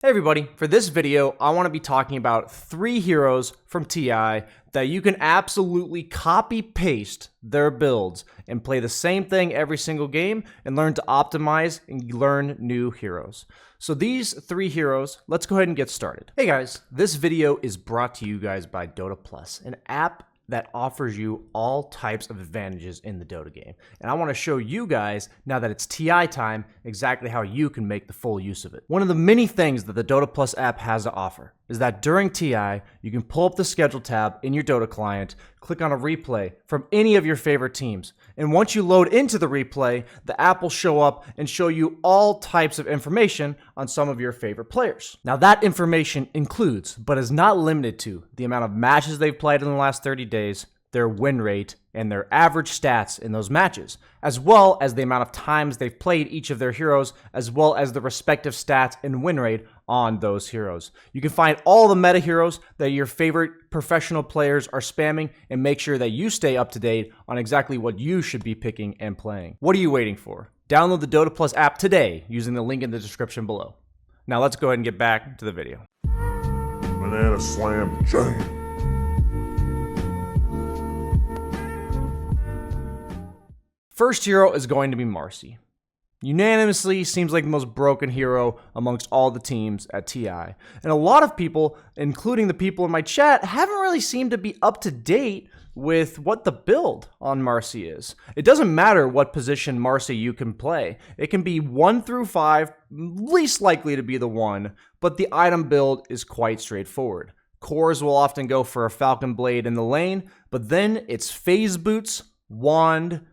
Hey everybody, for this video, I want to be talking about 3 heroes from TI that you can absolutely copy paste their builds and play the same thing every single game and learn to optimize and learn new heroes. So these 3 heroes, let's go ahead and get started. Hey guys, this video is brought to you guys by Dota Plus, an app that offers you all types of advantages in the Dota game. And I want to show you guys, now that it's TI time, exactly how you can make the full use of it. One of the many things that the Dota Plus app has to offer is that during TI, you can pull up the schedule tab in your Dota client, click on a replay from any of your favorite teams. And once you load into the replay, the app will show up and show you all types of information on some of your favorite players. Now that information includes, but is not limited to, the amount of matches they've played in the last 30 days, their win rate, and their average stats in those matches, as well as the amount of times they've played each of their heroes, as well as the respective stats and win rate on those heroes. You can find all the meta heroes that your favorite professional players are spamming and make sure that you stay up to date on exactly what you should be picking and playing. What are you waiting for? Download the Dota Plus app today using the link in the description below. Now let's go ahead and get back to the video. Banana slam jam. First hero is going to be Marcy. Unanimously seems like the most broken hero amongst all the teams at TI. And a lot of people, including the people in my chat, haven't really seemed to be up to date with what the build on Marcy is. It doesn't matter what position Marcy you can play. It can be 1 through 5, least likely to be the 1, but the item build is quite straightforward. Cores will often go for a Falcon Blade in the lane, but then it's Phase Boots, Wand,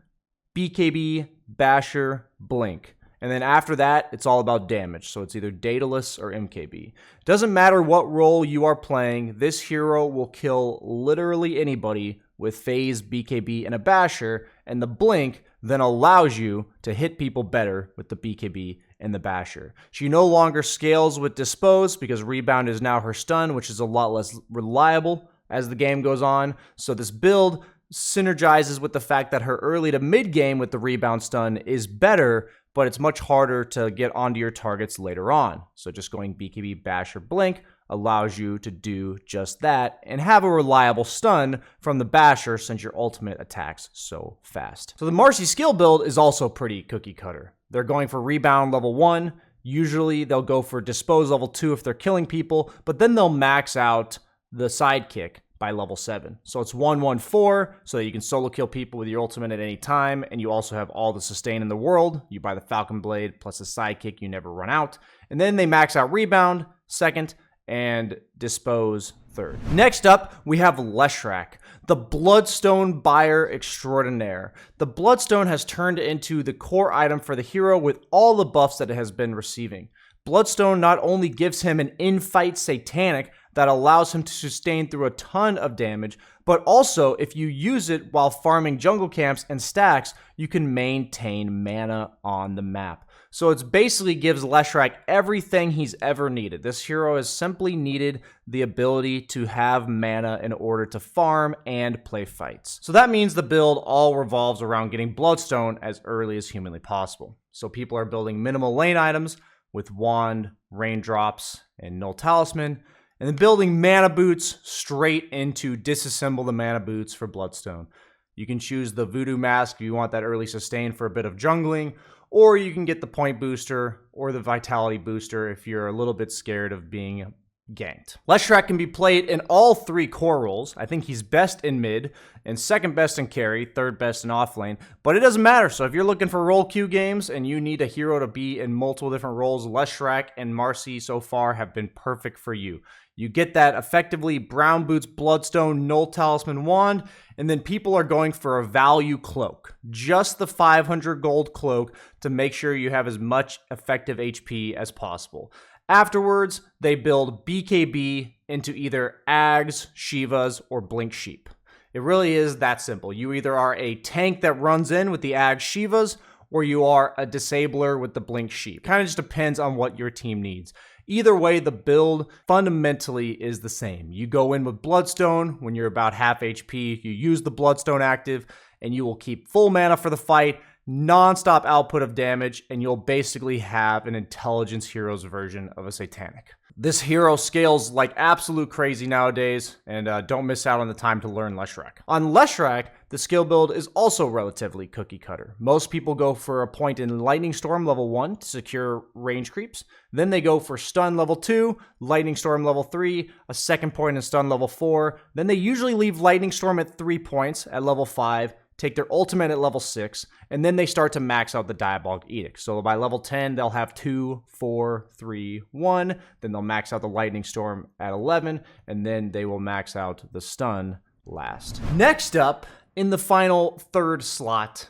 BKB, Basher, Blink. And then after that, it's all about damage. So it's either Daedalus or MKB. Doesn't matter what role you are playing, this hero will kill literally anybody with Phase, BKB, and a Basher. And the Blink then allows you to hit people better with the BKB and the Basher. She no longer scales with Dispose because Rebound is now her stun, which is a lot less reliable as the game goes on. So this build synergizes with the fact that her early to mid game with the rebound stun is better, but it's much harder to get onto your targets later on. So just going BKB, Bash, or Blink allows you to do just that and have a reliable stun from the Basher since your ultimate attacks so fast. So the Marcy skill build is also pretty cookie cutter. They're going for rebound level 1. Usually they'll go for dispose level 2 if they're killing people, but then they'll max out the sidekick by level 7. So it's 1-1-4, so that you can solo kill people with your ultimate at any time, and you also have all the sustain in the world. You buy the Falcon Blade plus a sidekick, you never run out. And then they max out rebound, 2nd, and dispose, 3rd. Next up, we have Leshrac, the Bloodstone buyer extraordinaire. The Bloodstone has turned into the core item for the hero with all the buffs that it has been receiving. Bloodstone not only gives him an in-fight satanic that allows him to sustain through a ton of damage, but also if you use it while farming jungle camps and stacks, you can maintain mana on the map. So it basically gives Leshrac everything he's ever needed. This hero has simply needed the ability to have mana in order to farm and play fights. So that means the build all revolves around getting Bloodstone as early as humanly possible. So people are building minimal lane items with Wand, Raindrops, and Null Talisman, and then building mana boots straight into disassemble the mana boots for Bloodstone. You can choose the Voodoo Mask if you want that early sustain for a bit of jungling, or you can get the point booster or the vitality booster if you're a little bit scared of being ganked. Leshrac can be played in all 3 core roles. I think he's best in mid and 2nd best in carry, 3rd best in offlane, but it doesn't matter. So if you're looking for role queue games and you need a hero to be in multiple different roles, Leshrac and Marcy so far have been perfect for you. You get that effectively Brown Boots, Bloodstone, Null Talisman, Wand, and then people are going for a value cloak. Just the 500 gold cloak to make sure you have as much effective HP as possible. Afterwards, they build BKB into either Ags, Shivas, or Blink Sheep. It really is that simple. You either are a tank that runs in with the Ags, Shivas, or you are a disabler with the Blink Sheep. Kind of just depends on what your team needs. Either way, the build fundamentally is the same. You go in with Bloodstone when you're about half HP, you use the Bloodstone active, and you will keep full mana for the fight, non-stop output of damage, and you'll basically have an intelligence hero's version of a satanic. This hero scales like absolute crazy nowadays, and don't miss out on the time to learn Leshrac. On Leshrac, the skill build is also relatively cookie cutter. Most people go for a point in Lightning Storm level 1 to secure range creeps. Then they go for Stun level 2, Lightning Storm level 3, a second point in Stun level 4. Then they usually leave Lightning Storm at 3 points at level 5, take their ultimate at level 6, and then they start to max out the Diabolic Edict. So by level 10, they'll have 2, 4, 3, 1. Then they'll max out the Lightning Storm at 11, and then they will max out the Stun last. Next up, in the final third slot,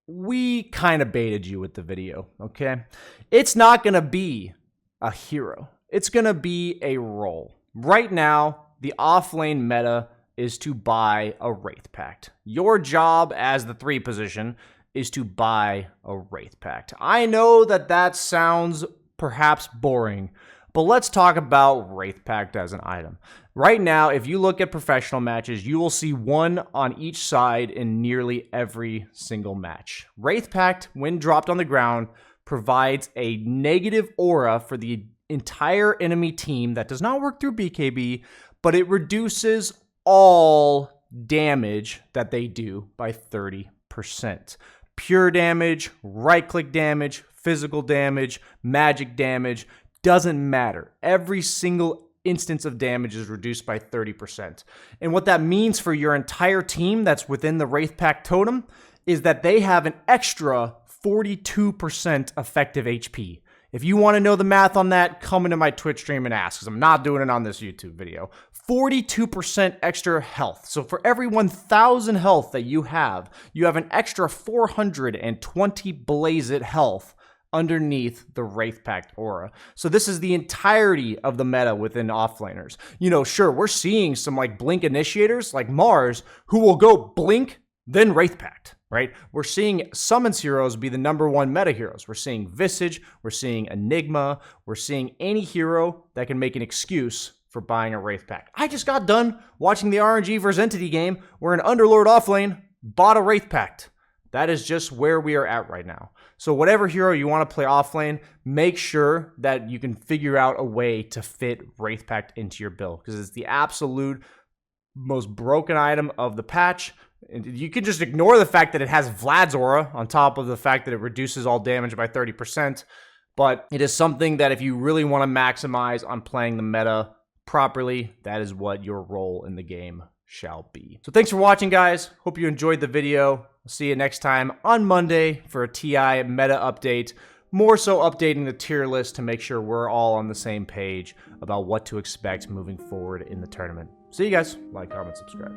we kind of baited you with the video, okay? It's not going to be a hero. It's going to be a role. Right now, the offlane meta is to buy a Wraith Pact. Your job as the 3 position is to buy a Wraith Pact. I know that sounds perhaps boring, but let's talk about Wraith Pact as an item. Right now, if you look at professional matches, you will see one on each side in nearly every single match. Wraith Pact, when dropped on the ground, provides a negative aura for the entire enemy team that does not work through BKB, but it reduces all damage that they do by 30%. Pure damage, right-click damage, physical damage, magic damage, doesn't matter. Every single instance of damage is reduced by 30%. And what that means for your entire team that's within the Wraith Pact totem is that they have an extra 42% effective HP. If you want to know the math on that, come into my Twitch stream and ask, because I'm not doing it on this YouTube video. 42% extra health. So for every 1,000 health that you have an extra 420 Blaze It health underneath the Wraith Pact aura. So this is the entirety of the meta within offlaners. You know, sure, we're seeing some like blink initiators like Mars who will go blink, then Wraith Pact. Right? We're seeing summons heroes be the #1 meta heroes. We're seeing Visage, we're seeing Enigma, we're seeing any hero that can make an excuse for buying a Wraith Pact. I just got done watching the RNG vs Entity game where an Underlord offlane bought a Wraith Pact. That is just where we are at right now. So whatever hero you want to play offlane, make sure that you can figure out a way to fit Wraith Pact into your build, because it's the absolute most broken item of the patch. You can just ignore the fact that it has Vlad's aura on top of the fact that it reduces all damage by 30%. But it is something that if you really want to maximize on playing the meta properly, that is what your role in the game shall be. So thanks for watching, guys. Hope you enjoyed the video. I'll see you next time on Monday for a TI meta update. More so updating the tier list to make sure we're all on the same page about what to expect moving forward in the tournament. See you guys. Like, comment, subscribe.